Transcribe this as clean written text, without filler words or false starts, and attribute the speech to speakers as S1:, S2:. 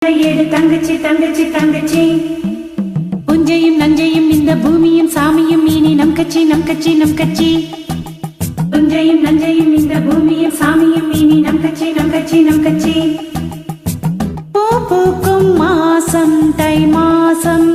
S1: ஏடு தங்கச்சி தங்கச்சி தங்கச்சி புஞ்சையும் நஞ்சையும் இந்த பூமியும் சாமியும் இனி நம் கட்சி நம் கட்சி நம் கட்சி புஞ்சையும் நஞ்சையும் இந்த பூமியும் சாமியும் இனி நம் கட்சி நம் கட்சி நம் கட்சி பூ பூக்கும் மாசம் தை மாசம்